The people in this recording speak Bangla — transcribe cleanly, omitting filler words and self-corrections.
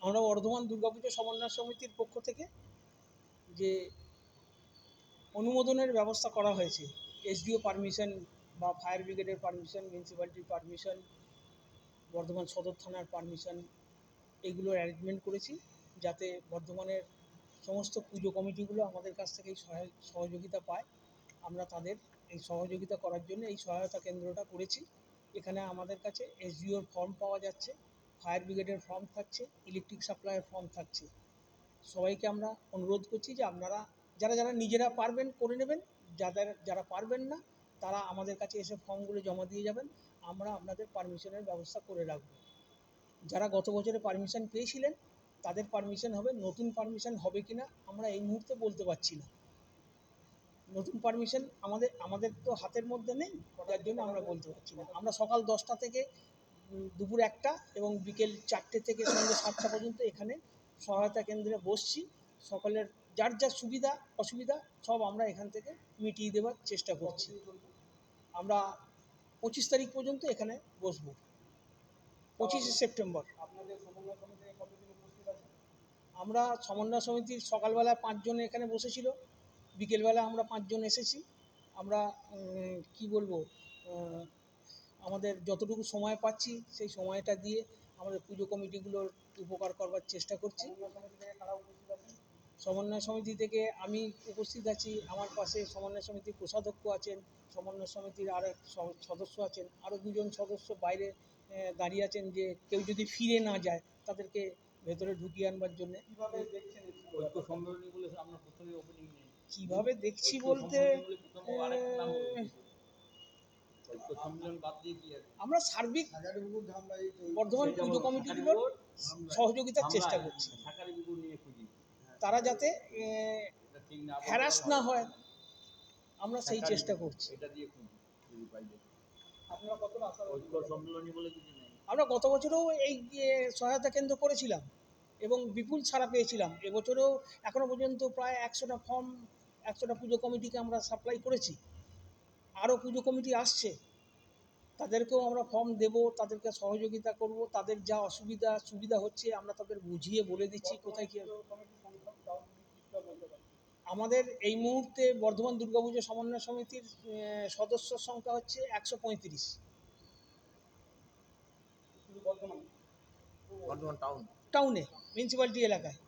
আমরা বর্ধমান দুর্গাপুজো সমন্বয় সমিতির পক্ষ থেকে যে অনুমোদনের ব্যবস্থা করা হয়েছে, এসডিও পারমিশন বা ফায়ার ব্রিগেডের পারমিশন, মিউনিসিপ্যালিটির পারমিশন, বর্ধমান সদর থানার পারমিশন, এগুলোর অ্যারেঞ্জমেন্ট করেছি যাতে বর্ধমানের সমস্ত পুজো কমিটিগুলো আমাদের কাছ থেকে এই সহযোগিতা পায়। আমরা তাদের এই সহযোগিতা করার জন্য এই সহায়তা কেন্দ্রটা করেছি। এখানে আমাদের কাছে এসডিওর ফর্ম পাওয়া যাচ্ছে, ফায়ার ব্রিগেডের ফর্ম থাকছে, ইলেকট্রিক সাপ্লাইয়ের ফর্ম থাকছে। সবাইকে আমরা অনুরোধ করছি যে আপনারা যারা যারা নিজেরা পারবেন করে নেবেন, যারা পারবেন না তারা আমাদের কাছে এসে ফর্মগুলো জমা দিয়ে যাবেন, আমরা আপনাদের পারমিশনের ব্যবস্থা করে রাখব। যারা গত বছরে পারমিশন পেয়েছিলেন তাদের পারমিশন হবে, নতুন পারমিশন হবে কি না আমরা এই মুহূর্তে বলতে পারছি না। নতুন পারমিশন আমাদের তো হাতের মধ্যে নেই, যার জন্য আমরা বলতে পারছি না। আমরা সকাল 10টা থেকে দুপুর 1টা এবং বিকেল 4টে থেকে সন্ধ্যে 7টা পর্যন্ত এখানে সহায়তা কেন্দ্রে বসছি। সকলের যার যার সুবিধা অসুবিধা সব আমরা এখান থেকে মিটিয়ে দেওয়ার চেষ্টা করছি। আমরা 25 তারিখ পর্যন্ত এখানে বসবো, 25শে সেপ্টেম্বর। আমরা সমন্বয় সমিতির সকালবেলা 5 জন এখানে বসেছিল, বিকেলবেলা আমরা 5 জন এসেছি। আমরা কি বলবো, আমাদের যতটুকু সময় পাচ্ছি সেই সময়টা দিয়ে আমাদের পুজো কমিটিগুলোর উপকার করবার চেষ্টা করছি। সমন্বয় সমিতি থেকে আমি উপস্থিত আছি, আমার পাশে সমন্বয় সমিতির কোষাধ্যক্ষ আছেন, সমন্বয় সমিতির আর এক সদস্য আছেন, আরও 2 জন সদস্য বাইরে দাঁড়িয়ে আছেন যে কেউ যদি ফিরে না যায় তাদেরকে ভেতরে ঢুকিয়ে আনবার জন্য। কীভাবে দেখছি বলতে আমরা সার্বিক বর্ধমান পুজো কমিটিগুলোর সহযোগিতার চেষ্টা করছি, তারা যাতে হ্যারাস না হয় আমরা সেই চেষ্টা করছি। আমরা গত বছরেও এই সহায়তা কেন্দ্র করেছিলাম এবং বিপুল ছাড়া পেয়েছিলাম। এবছরেও এখনও পর্যন্ত প্রায় 100টা ফর্ম 100টা পুজো কমিটিকে আমরা সাপ্লাই করেছি। আরও পুজো কমিটি আসছে, তাদেরকেও আমরা ফর্ম দেব, তাদেরকে সহযোগিতা করব। তাদের যা অসুবিধা সুবিধা হচ্ছে আমরা তাদের বুঝিয়ে বলে দিচ্ছি কোথায় কী। আমাদের এই মুহূর্তে বর্ধমান দুর্গাপুজো সমন্বয় সমিতির সদস্য সংখ্যা হচ্ছে 135। বর্ধমান টাউনে মিউনিসিপ্যালিটি এলাকায়।